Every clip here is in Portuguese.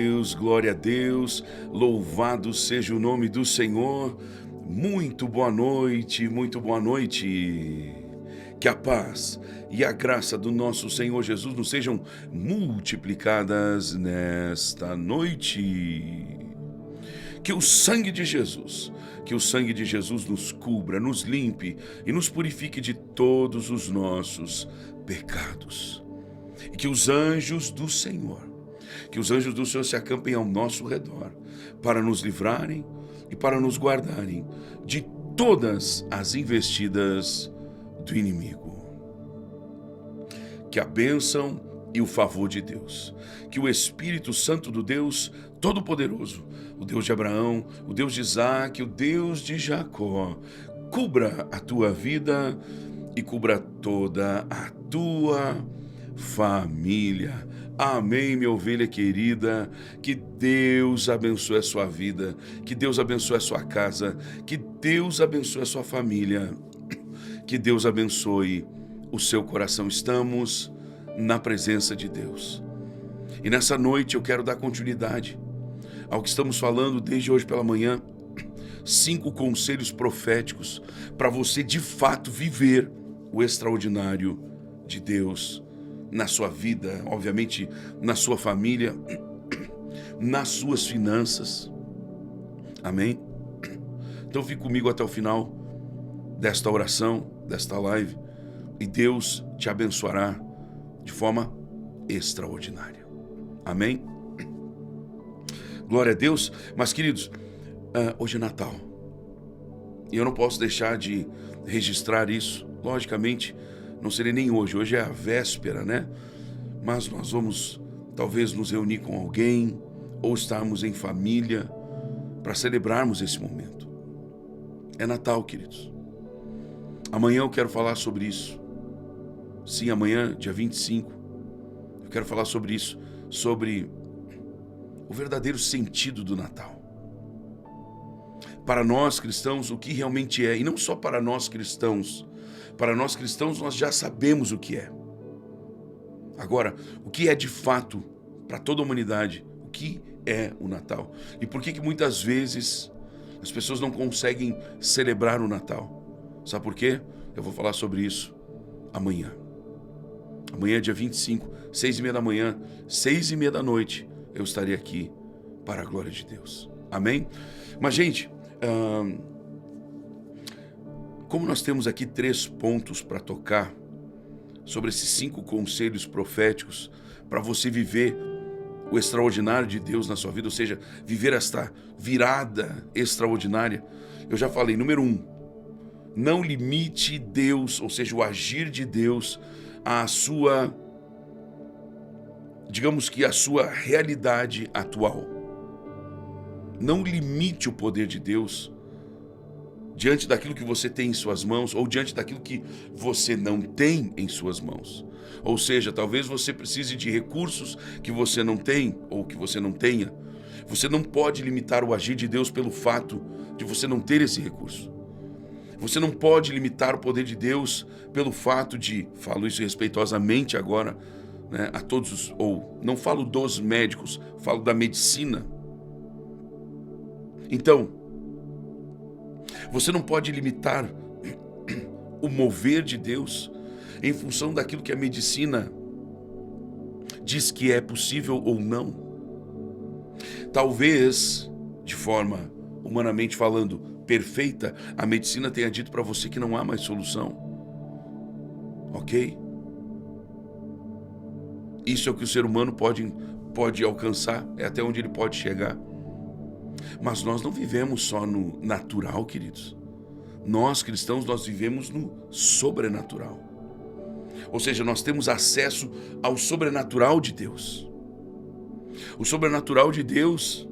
Deus, glória a Deus, louvado seja o nome do Senhor. Muito boa noite, muito boa noite. Que a paz e a graça do nosso Senhor Jesus nos sejam multiplicadas nesta noite. Que o sangue de Jesus, nos cubra, nos limpe e nos purifique de todos os nossos pecados. E que os anjos do Senhor se acampem ao nosso redor, para nos livrarem e para nos guardarem de todas as investidas do inimigo. Que a bênção e o favor de Deus, que o Espírito Santo do Deus Todo-Poderoso, o Deus de Abraão, o Deus de Isaac, o Deus de Jacó, cubra a tua vida e cubra toda a tua família. Amém, minha ovelha querida. Que Deus abençoe a sua vida, que Deus abençoe a sua casa, que Deus abençoe a sua família, que Deus abençoe o seu coração. Estamos na presença de Deus. E nessa noite eu quero dar continuidade ao que estamos falando desde hoje pela manhã. 5 conselhos proféticos para você de fato viver o extraordinário de Deus na sua vida, obviamente na sua família, nas suas finanças. Amém? Então fique comigo até o final desta oração, desta live, e Deus te abençoará de forma extraordinária. Amém? Glória a Deus. Mas queridos, hoje é Natal e eu não posso deixar de registrar isso. Logicamente não seria nem hoje é a véspera, né? Mas nós vamos talvez nos reunir com alguém ou estarmos em família para celebrarmos esse momento. É Natal, queridos. Amanhã eu quero falar sobre isso. Sim, amanhã, dia 25, eu quero falar sobre isso, sobre o verdadeiro sentido do Natal. Para nós cristãos, o que realmente é, e não só para nós cristãos nós já sabemos o que é. Agora, o que é de fato para toda a humanidade? O que é o Natal? E por que muitas vezes as pessoas não conseguem celebrar o Natal? Sabe por quê? Eu vou falar sobre isso amanhã. Amanhã, dia 25, 6h30 da manhã, 6h30 da noite, eu estarei aqui para a glória de Deus. Amém? Mas, gente, como nós temos aqui 3 pontos para tocar sobre esses 5 conselhos proféticos para você viver o extraordinário de Deus na sua vida, ou seja, viver esta virada extraordinária, eu já falei, número 1, não limite Deus, ou seja, o agir de Deus, à sua, digamos que a sua realidade atual. Não limite o poder de Deus diante daquilo que você tem em suas mãos ou diante daquilo que você não tem em suas mãos. Ou seja, talvez você precise de recursos que você não tem ou que você não tenha. Você não pode limitar o agir de Deus pelo fato de você não ter esse recurso. Você não pode limitar o poder de Deus pelo fato de, falo isso respeitosamente agora, né, a todos, ou não falo dos médicos, falo da medicina. Então, você não pode limitar o mover de Deus em função daquilo que a medicina diz que é possível ou não. Talvez, de forma humanamente falando, perfeita, a medicina tenha dito para você que não há mais solução. Ok? Isso é o que o ser humano pode alcançar, é até onde ele pode chegar. Mas nós não vivemos só no natural, queridos. Nós cristãos, nós vivemos no sobrenatural. Ou seja, nós temos acesso ao sobrenatural de Deus. O sobrenatural de Deus,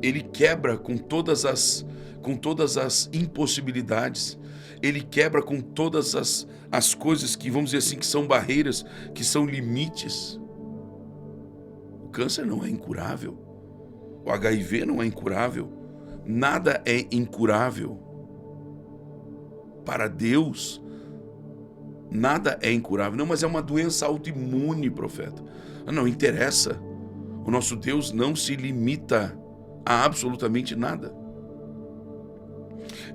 ele quebra com todas as impossibilidades. Ele quebra com todas as coisas que, vamos dizer assim, que são barreiras, que são limites. O câncer não é incurável. O HIV não é incurável. Nada é incurável. Para Deus, nada é incurável. Não, mas é uma doença autoimune, profeta. Não interessa. O nosso Deus não se limita a absolutamente nada.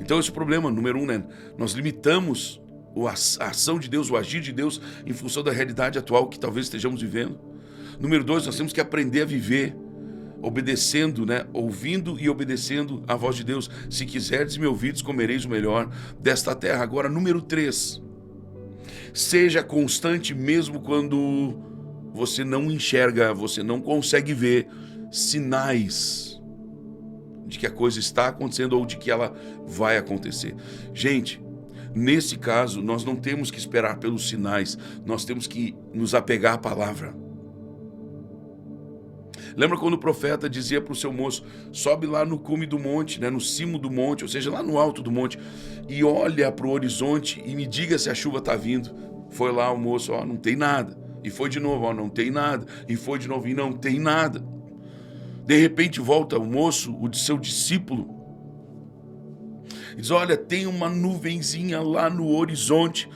Então esse é o problema, número 1, né? Nós limitamos a ação de Deus, o agir de Deus em função da realidade atual que talvez estejamos vivendo. Número 2, nós temos que aprender a viver obedecendo, né? Ouvindo e obedecendo a voz de Deus. Se quiserdes me ouvides, comereis o melhor desta terra. Agora, número 3, seja constante mesmo quando você não enxerga, você não consegue ver sinais de que a coisa está acontecendo ou de que ela vai acontecer. Gente, nesse caso, nós não temos que esperar pelos sinais, nós temos que nos apegar à palavra. Lembra quando o profeta dizia para o seu moço: sobe lá no cume do monte, né, no cimo do monte, ou seja, lá no alto do monte, e olha para o horizonte e me diga se a chuva está vindo. Foi lá o moço, não tem nada. E foi de novo, não tem nada. E foi de novo, e não tem nada. De repente volta o moço, o seu discípulo, e diz: olha, tem uma nuvenzinha lá no horizonte.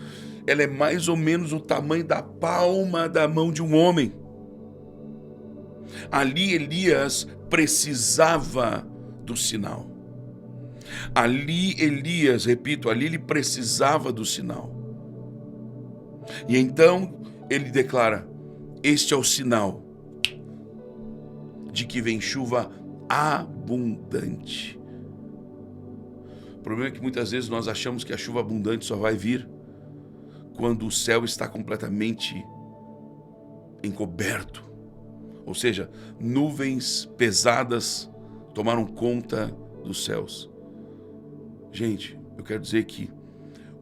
Ela é mais ou menos o tamanho da palma da mão de um homem. Ali Elias precisava do sinal. Ali Elias, repito, ali ele precisava do sinal. E então ele declara: este é o sinal de que vem chuva abundante. O problema é que muitas vezes nós achamos que a chuva abundante só vai vir quando o céu está completamente encoberto. Ou seja, nuvens pesadas tomaram conta dos céus. Gente, eu quero dizer que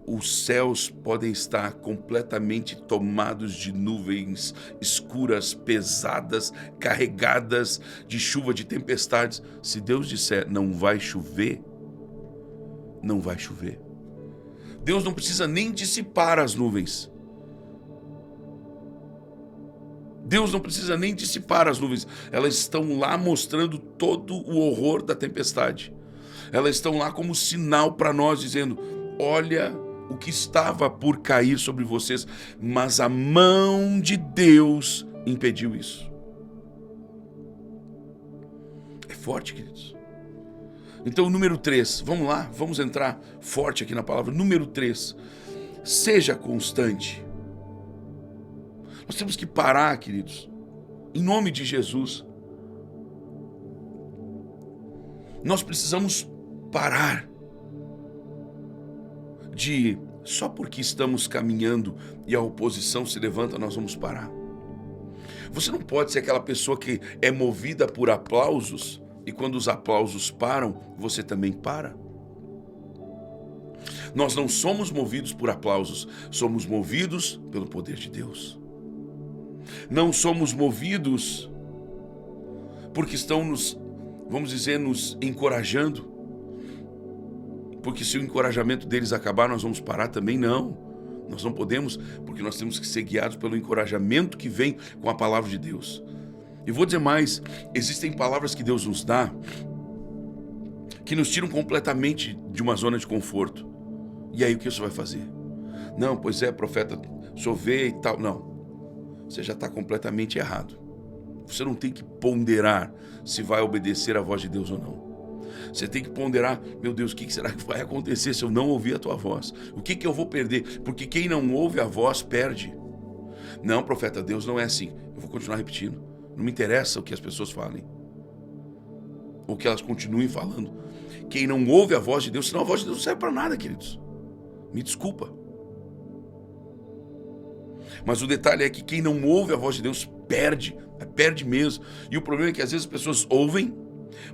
os céus podem estar completamente tomados de nuvens escuras, pesadas, carregadas de chuva, de tempestades. Se Deus disser não vai chover, não vai chover. Deus não precisa nem dissipar as nuvens. Deus não precisa nem dissipar as nuvens. Elas estão lá mostrando todo o horror da tempestade. Elas estão lá como sinal para nós, dizendo: olha o que estava por cair sobre vocês, mas a mão de Deus impediu isso. É forte, queridos. Então, número 3, vamos lá, vamos entrar forte aqui na palavra. Número 3, seja constante. Nós temos que parar, queridos, em nome de Jesus. Nós precisamos parar de, só porque estamos caminhando e a oposição se levanta, nós vamos parar. Você não pode ser aquela pessoa que é movida por aplausos e quando os aplausos param, você também para. Nós não somos movidos por aplausos, somos movidos pelo poder de Deus. Não somos movidos porque estão nos encorajando. Porque se o encorajamento deles acabar, nós vamos parar também? Não. Nós não podemos, porque nós temos que ser guiados pelo encorajamento que vem com a palavra de Deus. E vou dizer mais, existem palavras que Deus nos dá que nos tiram completamente de uma zona de conforto. E aí o que você vai fazer? Não, pois é, profeta, chover e tal. Não. Você já está completamente errado. Você não tem que ponderar se vai obedecer a voz de Deus ou não. Você tem que ponderar: meu Deus, o que será que vai acontecer se eu não ouvir a tua voz? O que eu vou perder? Porque quem não ouve a voz perde. Não, profeta, Deus não é assim. Eu vou continuar repetindo. Não me interessa o que as pessoas falem, ou que elas continuem falando. Quem não ouve a voz de Deus, senão a voz de Deus não serve para nada, queridos. Me desculpa. Mas o detalhe é que quem não ouve a voz de Deus perde mesmo. E o problema é que às vezes as pessoas ouvem,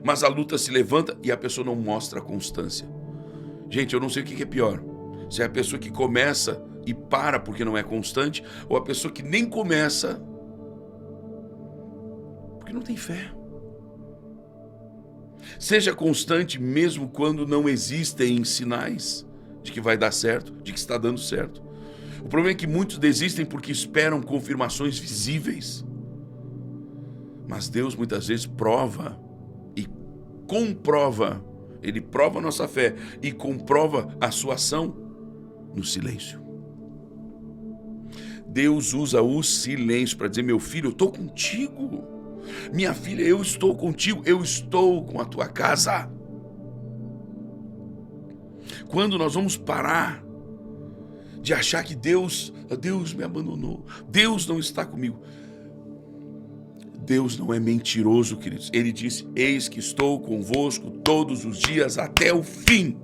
mas a luta se levanta e a pessoa não mostra a constância. Gente, eu não sei o que é pior. Se é a pessoa que começa e para porque não é constante, ou a pessoa que nem começa porque não tem fé. Seja constante mesmo quando não existem sinais de que vai dar certo, de que está dando certo. O problema é que muitos desistem porque esperam confirmações visíveis. Mas Deus muitas vezes prova e comprova. Ele prova a nossa fé e comprova a sua ação no silêncio. Deus usa o silêncio para dizer: meu filho, eu estou contigo. Minha filha, eu estou contigo, eu estou com a tua casa. Quando nós vamos parar de achar que Deus me abandonou, Deus não está comigo. Deus não é mentiroso, queridos. Ele disse: eis que estou convosco todos os dias até o fim.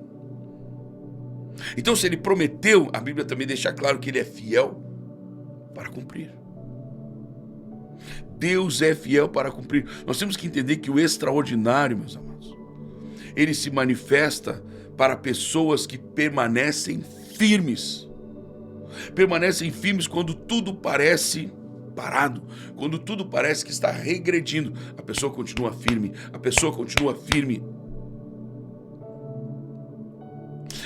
Então, se ele prometeu, a Bíblia também deixa claro que ele é fiel para cumprir. Deus é fiel para cumprir. Nós temos que entender que o extraordinário, meus amados, ele se manifesta para pessoas que permanecem firmes. Permanecem firmes quando tudo parece parado, quando tudo parece que está regredindo. A pessoa continua firme, a pessoa continua firme.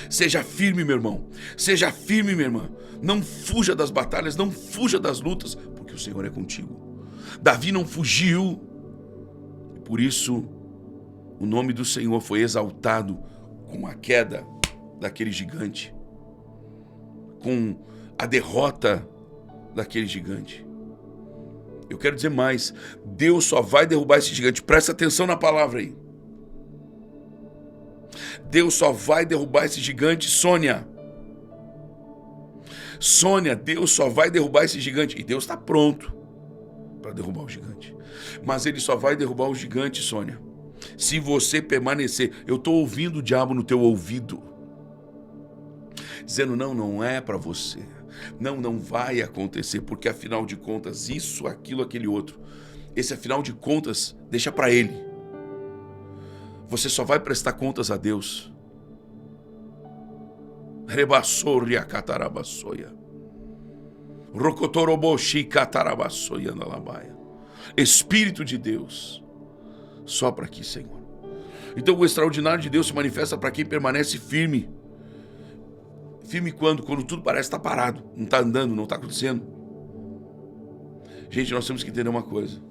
Seja firme, meu irmão. Seja firme, minha irmã. Não fuja das batalhas, não fuja das lutas, porque o Senhor é contigo. Davi não fugiu. E por isso, o nome do Senhor foi exaltado com a queda daquele gigante, com a derrota daquele gigante. Eu quero dizer mais. Deus só vai derrubar esse gigante. Presta atenção na palavra aí. Deus só vai derrubar esse gigante, Sônia. Sônia, Deus só vai derrubar esse gigante. E Deus está pronto para derrubar o gigante. Mas Ele só vai derrubar o gigante, Sônia, se você permanecer. Eu estou ouvindo o diabo no teu ouvido, dizendo: não é para você. Não vai acontecer, porque afinal de contas, isso, aquilo, aquele outro. Esse afinal de contas, deixa para ele. Você só vai prestar contas a Deus. Rebassoria catarabassoia. Rocotoroboshi catarabassoia na labaia. Espírito de Deus, sopra aqui, Senhor. Então o extraordinário de Deus se manifesta para quem permanece firme. Firme quando? Quando tudo parece estar parado, não está andando, não está acontecendo. Gente, nós temos que entender uma coisa.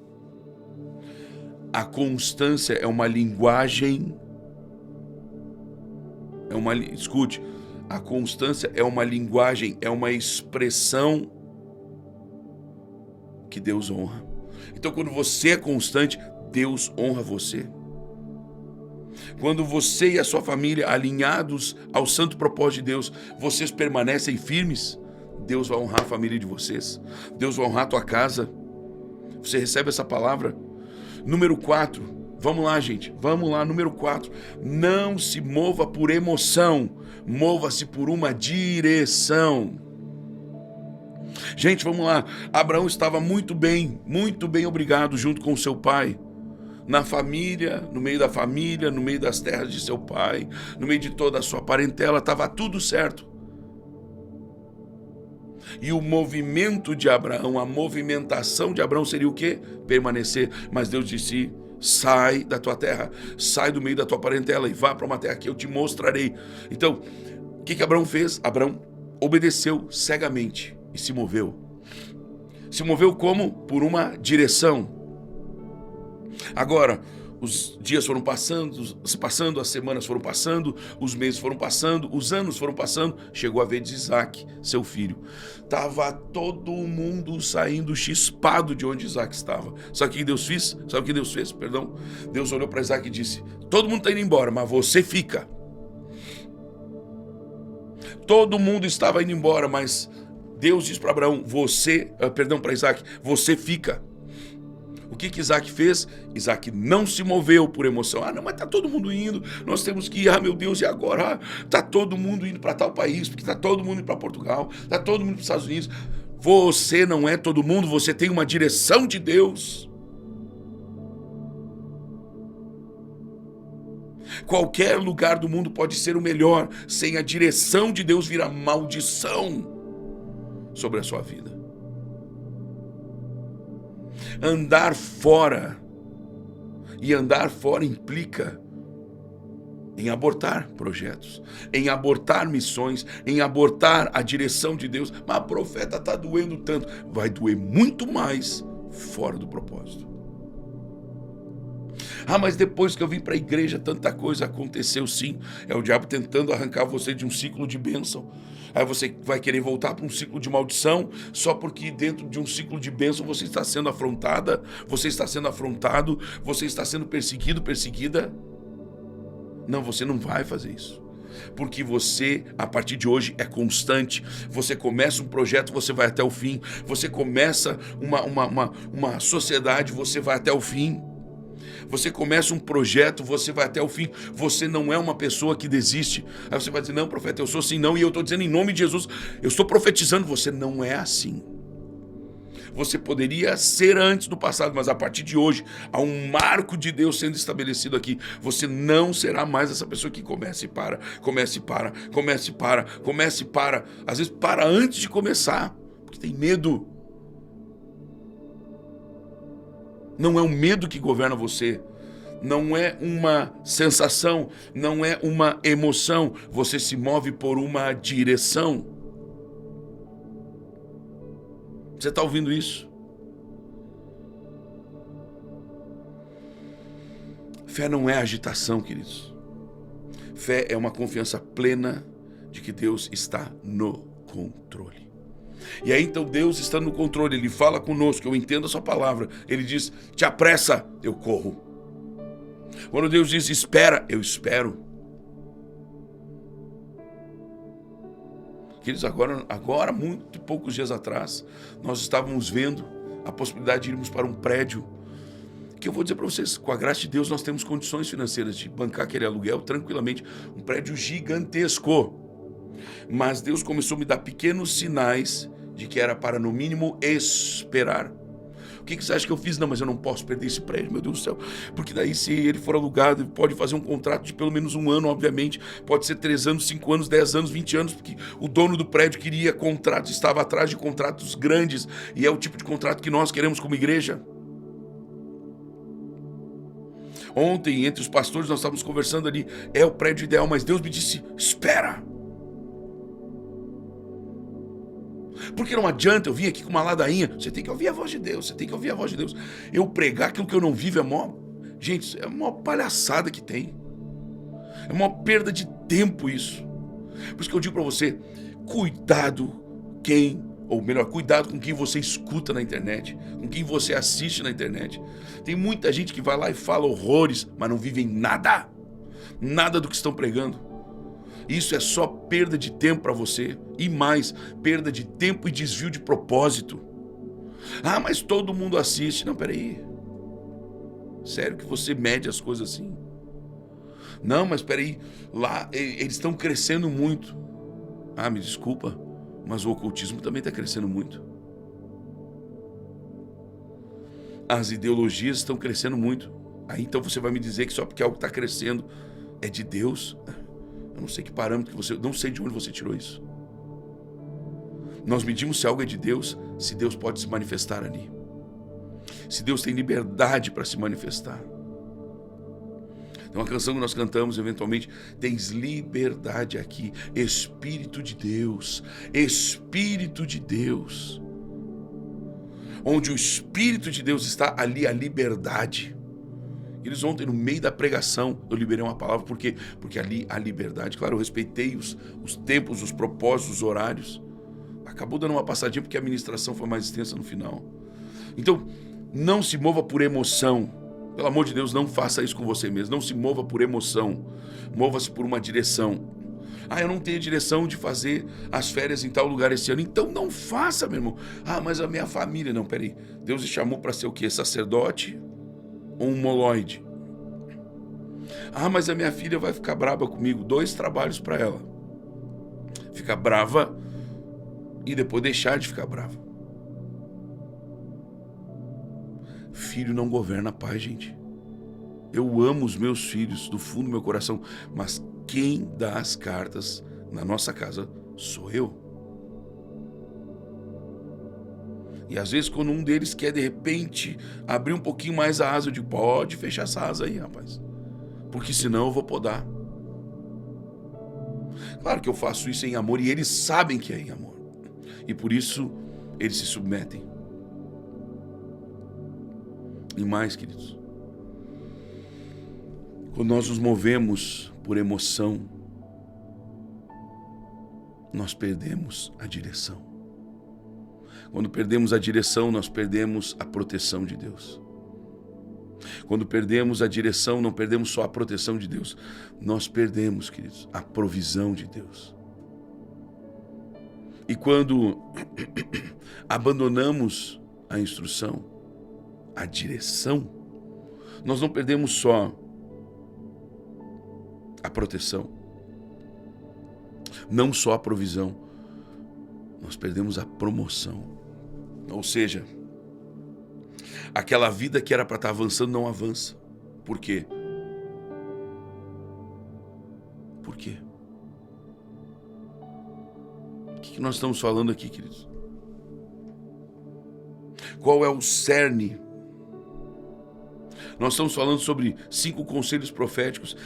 A constância é uma linguagem. Escute, a constância é uma linguagem, é uma expressão que Deus honra. Então, quando você é constante, Deus honra você. Quando você e a sua família, alinhados ao santo propósito de Deus, vocês permanecem firmes, Deus vai honrar a família de vocês. Deus vai honrar a tua casa. Você recebe essa palavra? Número 4. Vamos lá, gente. Vamos lá, número 4. Não se mova por emoção. Mova-se por uma direção. Gente, vamos lá. Abraão estava muito bem, obrigado, junto com seu pai. Na família, no meio da família, no meio das terras de seu pai, no meio de toda a sua parentela, estava tudo certo. E o movimento de Abraão, a movimentação de Abraão seria o quê? Permanecer. Mas Deus disse: sai da tua terra, sai do meio da tua parentela e vá para uma terra que eu te mostrarei. Então, o que Abraão fez? Abraão obedeceu cegamente e se moveu. Se moveu como? Por uma direção. Agora, os dias foram passando, as semanas foram passando, os meses foram passando, os anos foram passando, chegou a vez de Isaac, seu filho. Tava todo mundo saindo chispado de onde Isaac estava. Sabe o que Deus fez? Deus olhou para Isaac e disse: todo mundo está indo embora, mas você fica. Todo mundo estava indo embora, mas Deus disse para para Isaac: você fica. O que Isaac fez? Isaac não se moveu por emoção. Não, mas está todo mundo indo, nós temos que ir, meu Deus, e agora? Está todo mundo indo para tal país, porque está todo mundo indo para Portugal, está todo mundo para os Estados Unidos. Você não é todo mundo, você tem uma direção de Deus. Qualquer lugar do mundo pode ser o melhor, sem a direção de Deus vira maldição sobre a sua vida. Andar fora, e andar fora implica em abortar projetos, em abortar missões, em abortar a direção de Deus. Mas profeta, está doendo tanto. Vai doer muito mais fora do propósito. Ah, mas depois que eu vim para a igreja, tanta coisa aconteceu. Sim, é o diabo tentando arrancar você de um ciclo de bênção. Aí você vai querer voltar para um ciclo de maldição, só porque dentro de um ciclo de bênção você está sendo afrontada, você está sendo afrontado, você está sendo perseguido, perseguida. Não, você não vai fazer isso. Porque você, a partir de hoje, é constante. Você começa um projeto, você vai até o fim. Você começa uma sociedade, você vai até o fim. Você começa um projeto, você vai até o fim. Você não é uma pessoa que desiste. Aí você vai dizer, não, profeta, eu sou assim, não. E eu estou dizendo em nome de Jesus, eu estou profetizando, você não é assim. Você poderia ser antes do passado, mas a partir de hoje, há um marco de Deus sendo estabelecido aqui. Você não será mais essa pessoa que começa e para, começa e para, começa e para, começa e para. Às vezes para antes de começar, porque tem medo. Não é o medo que governa você. Não é uma sensação, não é uma emoção. Você se move por uma direção. Você está ouvindo isso? Fé não é agitação, queridos. Fé é uma confiança plena de que Deus está no controle. E aí então Deus está no controle, Ele fala conosco, eu entendo a sua palavra. Ele diz, te apressa, eu corro. Quando Deus diz, espera, eu espero. Queridos, agora, muito poucos dias atrás, nós estávamos vendo a possibilidade de irmos para um prédio, que eu vou dizer para vocês, com a graça de Deus, nós temos condições financeiras de bancar aquele aluguel tranquilamente, um prédio gigantesco. Mas Deus começou a me dar pequenos sinais de que era para, no mínimo, esperar. O que você acha que eu fiz? Não, mas eu não posso perder esse prédio, meu Deus do céu. Porque daí, se ele for alugado, ele pode fazer um contrato de pelo menos 1 ano, obviamente. Pode ser 3 anos, 5 anos, 10 anos, 20 anos, porque o dono do prédio queria contratos, estava atrás de contratos grandes. E é o tipo de contrato que nós queremos como igreja. Ontem, entre os pastores, nós estávamos conversando ali. É o prédio ideal, mas Deus me disse, espera. Porque não adianta eu vir aqui com uma ladainha. Você tem que ouvir a voz de Deus, você tem que ouvir a voz de Deus. Eu pregar aquilo que eu não vivo é mó... Gente, é a maior palhaçada que tem. É uma perda de tempo isso. Por isso que eu digo pra você, cuidado cuidado com quem você escuta na internet, com quem você assiste na internet. Tem muita gente que vai lá e fala horrores, mas não vivem nada. Nada do que estão pregando. Isso é só perda de tempo para você. E mais, perda de tempo e desvio de propósito. Ah, mas todo mundo assiste. Não, peraí. Sério que você mede as coisas assim? Não, mas peraí. Lá, eles estão crescendo muito. Ah, me desculpa, mas o ocultismo também está crescendo muito. As ideologias estão crescendo muito. Aí então você vai me dizer que só porque algo está crescendo é de Deus? Eu não sei que parâmetro que você... Não sei de onde você tirou isso. Nós medimos se algo é de Deus, se Deus pode se manifestar ali. Se Deus tem liberdade para se manifestar. Tem uma canção que nós cantamos eventualmente, tens liberdade aqui, Espírito de Deus, Espírito de Deus. Onde o Espírito de Deus está, ali a liberdade. Eles ontem, no meio da pregação, eu liberei uma palavra, por quê? Porque ali há liberdade. Claro, eu respeitei os tempos, os propósitos, os horários. Acabou dando uma passadinha porque a ministração foi mais extensa no final. Então, não se mova por emoção. Pelo amor de Deus, não faça isso com você mesmo. Não se mova por emoção. Mova-se por uma direção. Ah, eu não tenho direção de fazer as férias em tal lugar esse ano. Então não faça, meu irmão. Ah, mas a minha família... Não, peraí. Deus te chamou para ser o quê? Sacerdote ou um moloide? Ah, mas a minha filha vai ficar brava comigo. 2 trabalhos para ela. Ficar brava e depois deixar de ficar brava. Filho não governa a paz, gente. Eu amo os meus filhos do fundo do meu coração, mas quem dá as cartas na nossa casa sou eu. E às vezes quando um deles quer de repente abrir um pouquinho mais a asa, eu digo, pode fechar essa asa aí, rapaz, porque senão eu vou podar. Claro que eu faço isso em amor e eles sabem que é em amor. E por isso eles se submetem. E mais, queridos, Quando nós nos movemos por emoção, nós perdemos a direção. Quando perdemos a direção, nós perdemos a proteção de Deus. Quando perdemos a direção, não perdemos só a proteção de Deus, nós perdemos, queridos, a provisão de Deus. E quando abandonamos a instrução, a direção, nós não perdemos só a proteção, não só a provisão, nós perdemos a promoção. Ou seja, aquela vida que era para estar avançando não avança. Por quê? Por quê? O que nós estamos falando aqui, queridos? Qual é o cerne? Nós estamos falando sobre 5 conselhos proféticos.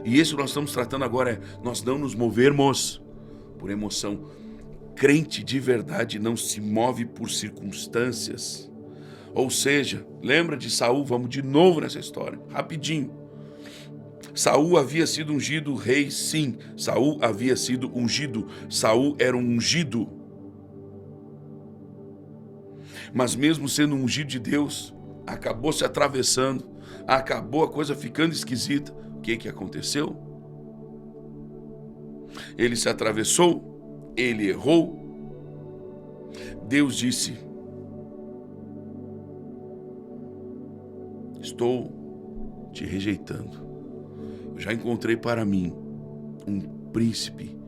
E esse que nós estamos tratando agora é nós não nos movermos por emoção. Crente de verdade não se move por circunstâncias. Ou seja, lembra de Saul? Vamos de novo nessa história, rapidinho. Saul havia sido ungido rei, sim. Saul havia sido ungido. Saul era um ungido. Mas mesmo sendo ungido de Deus, acabou se atravessando, acabou a coisa ficando esquisita. O que aconteceu? Ele se atravessou, ele errou. Deus disse: estou te rejeitando. Eu já encontrei para mim um príncipe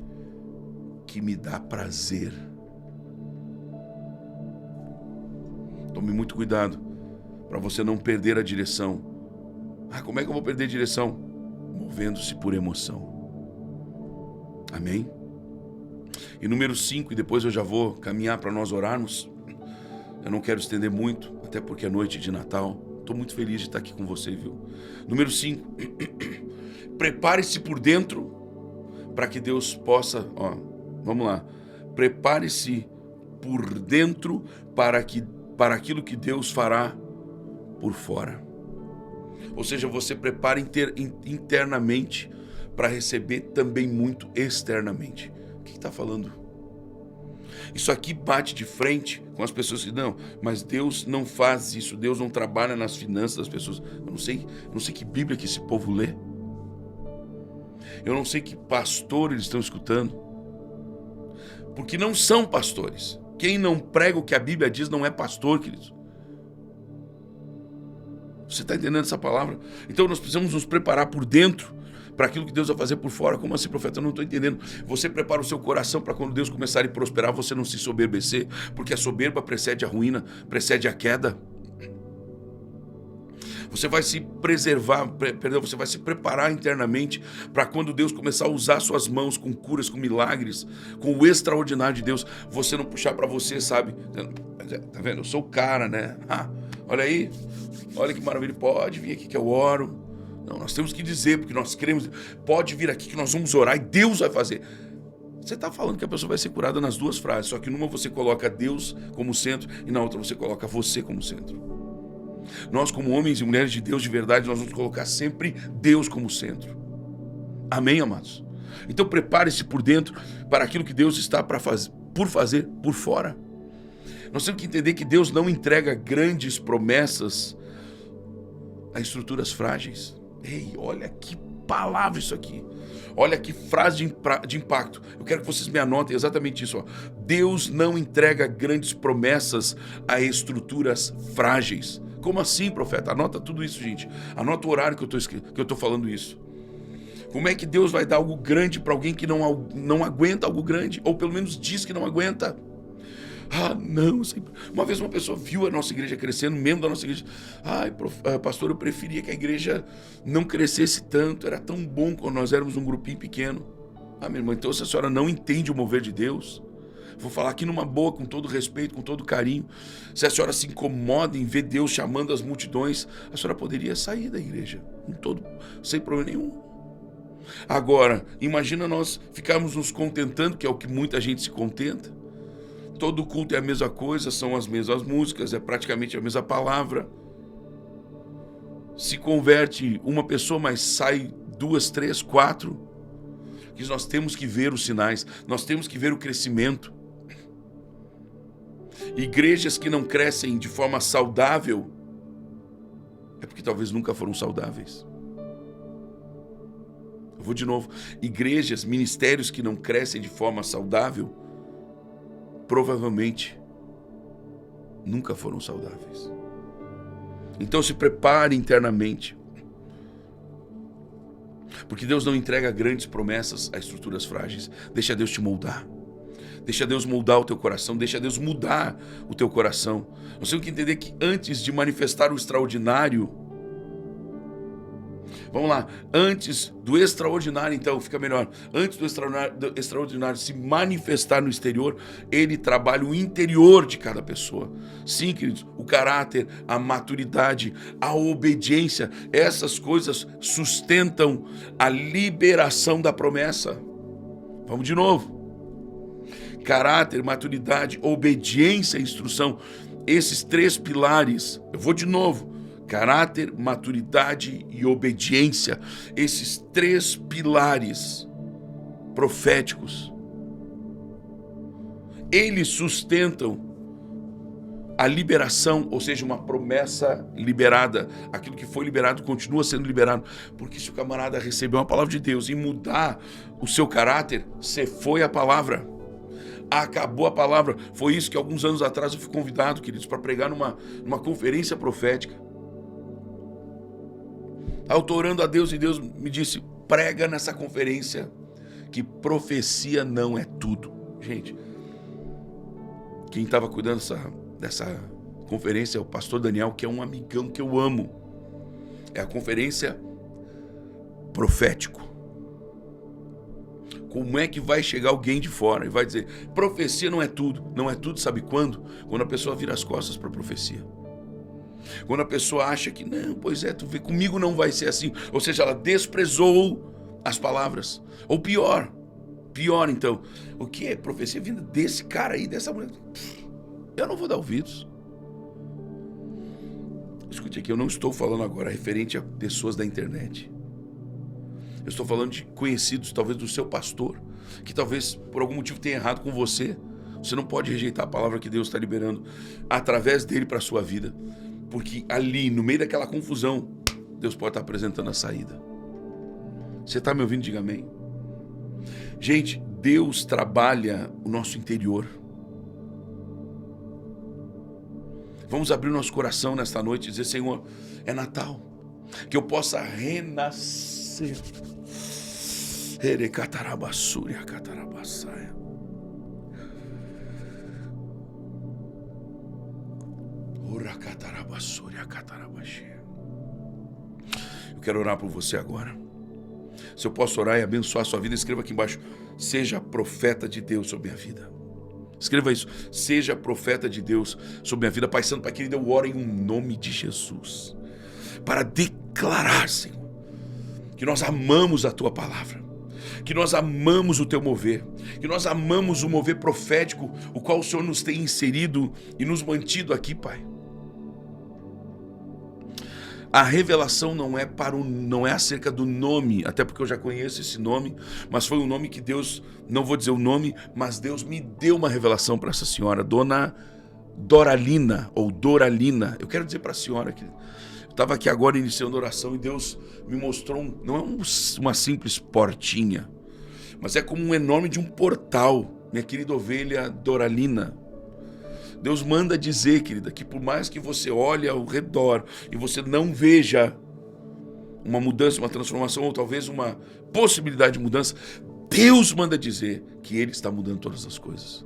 que me dá prazer. Tome muito cuidado para você não perder a direção. Como é que eu vou perder a direção? Movendo-se por emoção. Amém? E número 5, e depois eu já vou caminhar para nós orarmos. Eu não quero estender muito, até porque é noite de Natal. Estou muito feliz de estar aqui com você, viu? Número 5. Prepare-se por dentro para que Deus possa... vamos lá. Prepare-se por dentro para aquilo que Deus fará por fora. Ou seja, você prepara internamente para receber também muito externamente. O que está falando? Isso aqui bate de frente com as pessoas que não, mas Deus não faz isso, Deus não trabalha nas finanças das pessoas. Eu não sei que Bíblia que esse povo lê. Eu não sei que pastor eles estão escutando. Porque não são pastores. Quem não prega o que a Bíblia diz não é pastor, queridos. Você está entendendo essa palavra? Então nós precisamos nos preparar por dentro para aquilo que Deus vai fazer por fora. Como assim, profeta? Eu não estou entendendo. Você prepara o seu coração para quando Deus começar a prosperar, você não se soberbecer, porque a soberba precede a ruína, precede a queda. Você vai se você vai se preparar internamente para quando Deus começar a usar suas mãos com curas, com milagres, com o extraordinário de Deus, você não puxar para você, sabe? Tá vendo? Eu sou o cara, né? Olha aí, olha que maravilha, pode vir aqui que eu oro. Não, nós temos que dizer, porque nós queremos, pode vir aqui que nós vamos orar e Deus vai fazer. Você está falando que a pessoa vai ser curada nas duas frases, só que numa você coloca Deus como centro e na outra você coloca você como centro. Nós, como homens e mulheres de Deus de verdade, nós vamos colocar sempre Deus como centro. Amém, amados? Então prepare-se por dentro para aquilo que Deus está por fazer por fora. Nós temos que entender que Deus não entrega grandes promessas a estruturas frágeis. Ei, olha que palavra isso aqui. Olha que frase de impacto. Eu quero que vocês me anotem exatamente isso. Deus não entrega grandes promessas a estruturas frágeis. Como assim, profeta? Anota tudo isso, gente. Anota o horário que eu estou falando isso. Como é que Deus vai dar algo grande para alguém que não aguenta algo grande? Ou pelo menos diz que não aguenta? Não. Uma vez uma pessoa viu a nossa igreja crescendo, membro da nossa igreja. Pastor, eu preferia que a igreja não crescesse tanto. Era tão bom quando nós éramos um grupinho pequeno. Minha irmã, então se a senhora não entende o mover de Deus, vou falar aqui numa boa, com todo respeito, com todo carinho. Se a senhora se incomoda em ver Deus chamando as multidões, a senhora poderia sair da igreja, sem problema nenhum. Agora, imagina nós ficarmos nos contentando, que é o que muita gente se contenta. Todo culto é a mesma coisa, são as mesmas músicas, é praticamente a mesma palavra. se converte uma pessoa, mas sai 2, 3, 4. Que nós temos que ver os sinais, nós temos que ver o crescimento. Igrejas que não crescem de forma saudável é porque talvez nunca foram saudáveis. Eu vou de novo. Igrejas, ministérios que não crescem de forma saudável, provavelmente nunca foram saudáveis. Então se prepare internamente. Porque Deus não entrega grandes promessas a estruturas frágeis. Deixa Deus te moldar. Deixa Deus moldar o teu coração. Deixa Deus mudar o teu coração. Nós temos que entender que antes de manifestar o extraordinário, vamos lá, antes do extraordinário, então, fica melhor. Antes do extraordinário se manifestar no exterior, ele trabalha o interior de cada pessoa. Sim, queridos, o caráter, a maturidade, a obediência, essas coisas sustentam a liberação da promessa. Vamos de novo. Caráter, maturidade, obediência e instrução. Esses 3 pilares, eu vou de novo. Caráter, maturidade e obediência. Esses 3 pilares proféticos, eles sustentam a liberação, ou seja, uma promessa liberada. Aquilo que foi liberado continua sendo liberado. Porque se o camarada recebeu uma palavra de Deus e mudar o seu caráter, você foi a palavra. Acabou a palavra. Foi isso que alguns anos atrás eu fui convidado, queridos, para pregar numa conferência profética. Eu estou orando a Deus e Deus me disse, prega nessa conferência que profecia não é tudo. Gente, quem estava cuidando dessa conferência é o pastor Daniel, que é um amigão que eu amo. É a conferência profético. Como é que vai chegar alguém de fora e vai dizer, profecia não é tudo. Não é tudo, sabe quando? Quando a pessoa vira as costas para a profecia. Quando a pessoa acha que, não, pois é, tu vê, comigo não vai ser assim. Ou seja, ela desprezou as palavras. Ou pior então, o que é profecia vinda desse cara aí, dessa mulher? Eu não vou dar ouvidos. Escute aqui, eu não estou falando agora referente a pessoas da internet. Eu estou falando de conhecidos, talvez do seu pastor, que talvez por algum motivo tenha errado com você. Você não pode rejeitar a palavra que Deus está liberando através dele para a sua vida. Porque ali, no meio daquela confusão, Deus pode estar apresentando a saída. Você está me ouvindo? Diga amém. Gente, Deus trabalha o nosso interior. Vamos abrir o nosso coração nesta noite e dizer, Senhor, é Natal. Que eu possa renascer. Eu quero orar por você agora. Se eu posso orar e abençoar a sua vida, escreva aqui embaixo, seja profeta de Deus sobre a minha vida. Escreva isso, seja profeta de Deus sobre a minha vida. Pai Santo, Pai querido, eu oro em nome de Jesus, para declarar, Senhor, que nós amamos a Tua palavra, que nós amamos o Teu mover, que nós amamos o mover profético, o qual o Senhor nos tem inserido e nos mantido aqui, Pai. A revelação não é acerca do nome, até porque eu já conheço esse nome, mas foi um nome que Deus, não vou dizer o nome, mas Deus me deu uma revelação para essa senhora, Dona Doralina, ou Doralina. Eu quero dizer para a senhora que eu estava aqui agora iniciando a oração e Deus me mostrou, não é uma simples portinha, mas é como um enorme de um portal, minha querida ovelha Doralina. Deus manda dizer, querida, que por mais que você olhe ao redor e você não veja uma mudança, uma transformação, ou talvez uma possibilidade de mudança, Deus manda dizer que Ele está mudando todas as coisas.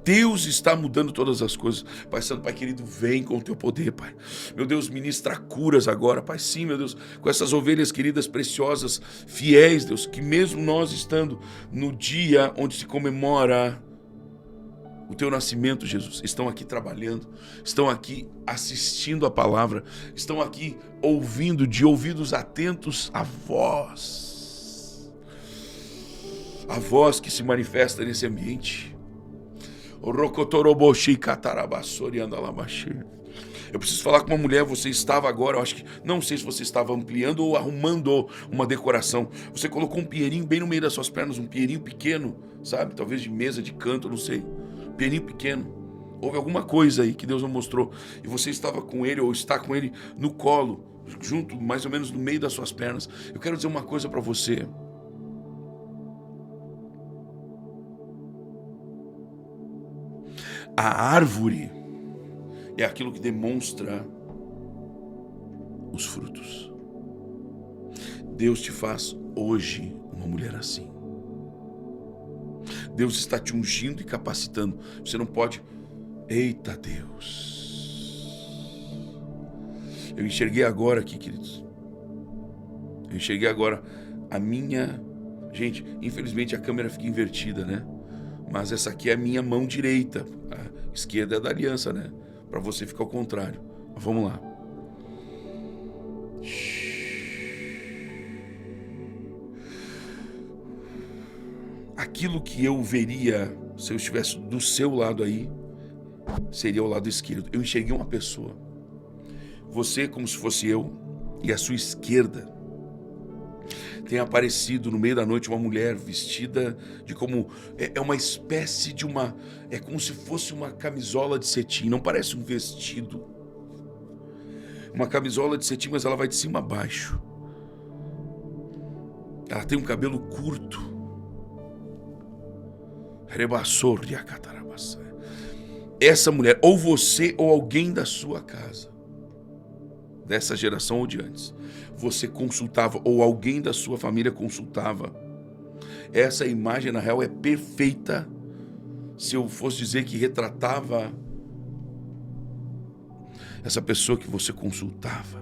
Deus está mudando todas as coisas. Pai Santo, Pai querido, vem com o Teu poder, Pai. Meu Deus, ministra curas agora, Pai. Sim, meu Deus, com essas ovelhas queridas, preciosas, fiéis, Deus, que mesmo nós estando no dia onde se comemora o Teu nascimento, Jesus, estão aqui trabalhando, estão aqui assistindo a palavra, estão aqui ouvindo, de ouvidos atentos a voz que se manifesta nesse ambiente. Eu preciso falar com uma mulher, você estava agora, eu acho que, não sei se você estava ampliando ou arrumando uma decoração. Você colocou um pinheirinho bem no meio das suas pernas, um pinheirinho pequeno, sabe? Talvez de mesa de canto, não sei. Pinheirinho pequeno. Houve alguma coisa aí que Deus não mostrou. E você estava com ele ou está com ele no colo, junto, mais ou menos no meio das suas pernas. Eu quero dizer uma coisa para você. A árvore é aquilo que demonstra os frutos. Deus te faz hoje uma mulher assim. Deus está te ungindo e capacitando. Você não pode... Eita Deus! Eu enxerguei agora aqui, queridos. Eu enxerguei agora a minha... Gente, infelizmente a câmera fica invertida, né? Mas essa aqui é a minha mão direita. A esquerda é da aliança, né? Para você ficar ao contrário. Mas vamos lá. Aquilo que eu veria se eu estivesse do seu lado aí, seria o lado esquerdo. Eu enxerguei uma pessoa. Você como se fosse eu, e a sua esquerda tem aparecido no meio da noite uma mulher vestida de como... É uma espécie de uma... É como se fosse uma camisola de cetim, não parece um vestido. Uma camisola de cetim, mas ela vai de cima a baixo. Ela tem um cabelo curto. Essa mulher, ou você ou alguém da sua casa, dessa geração ou de antes, você consultava, ou alguém da sua família consultava. Essa imagem, na real, é perfeita. Se eu fosse dizer que retratava essa pessoa que você consultava.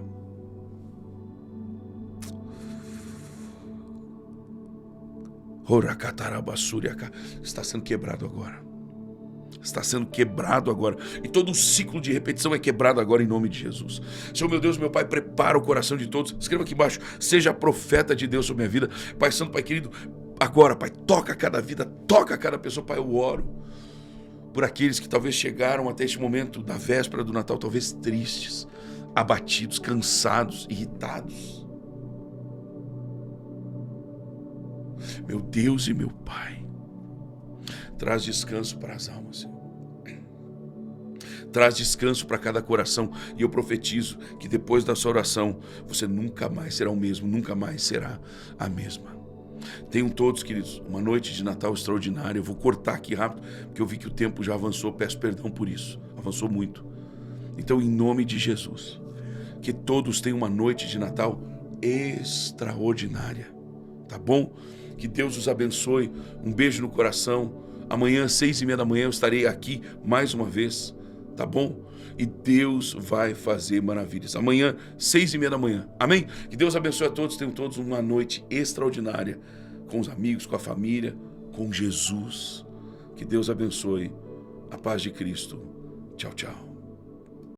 Está sendo quebrado agora. Está sendo quebrado agora. E todo o ciclo de repetição é quebrado agora em nome de Jesus. Senhor, meu Deus, meu Pai, prepara o coração de todos. Escreva aqui embaixo: seja profeta de Deus sobre minha vida. Pai Santo, Pai querido, agora, Pai, toca cada vida, toca cada pessoa. Pai, eu oro por aqueles que talvez chegaram até este momento da véspera do Natal, talvez tristes, abatidos, cansados, irritados. Meu Deus e meu Pai, traz descanso para as almas, Senhor. Traz descanso para cada coração. E eu profetizo que depois da sua oração, você nunca mais será o mesmo, nunca mais será a mesma. Tenham todos, queridos, uma noite de Natal extraordinária. Eu vou cortar aqui rápido, porque eu vi que o tempo já avançou. Peço perdão por isso, avançou muito. Então, em nome de Jesus, que todos tenham uma noite de Natal extraordinária, tá bom? Que Deus os abençoe. Um beijo no coração. Amanhã, 6h30 da manhã, eu estarei aqui mais uma vez, tá bom? E Deus vai fazer maravilhas. Amanhã, 6h30 da manhã. Amém? Que Deus abençoe a todos. Tenham todos uma noite extraordinária com os amigos, com a família, com Jesus. Que Deus abençoe. A paz de Cristo. Tchau, tchau.